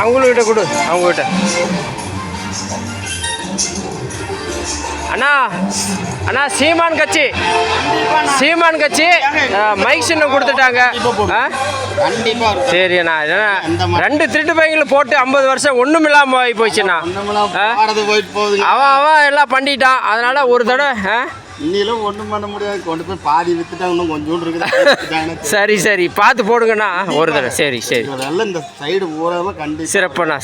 அவங்ககிட்ட கொடு, அவங்ககிட்ட. அண்ணா அண்ணா சீமான் கட்சி மைக் சின்னம் கொடுத்துட்டாங்க. சரி அண்ணா, ரெண்டு திருட்டு பையங்களை போட்டு 50 வருஷம் ஒன்றும் இல்லாமல் ஆகி போச்சுண்ணா. அவன் எல்லாம் பண்ணிட்டான். அதனால ஒரு தடவை இன்னிலும் ஒன்றும் பண்ண முடியாது, கொண்டு போய் பாதி வித்துட்டாங்க, இன்னும் கொஞ்சோண்டு இருக்குது. சரி பார்த்து போடுங்கண்ணா ஒரு தடவை. சரி இந்த சைடு ஊராக கண்டிப்பாக சிறப்புண்ணா.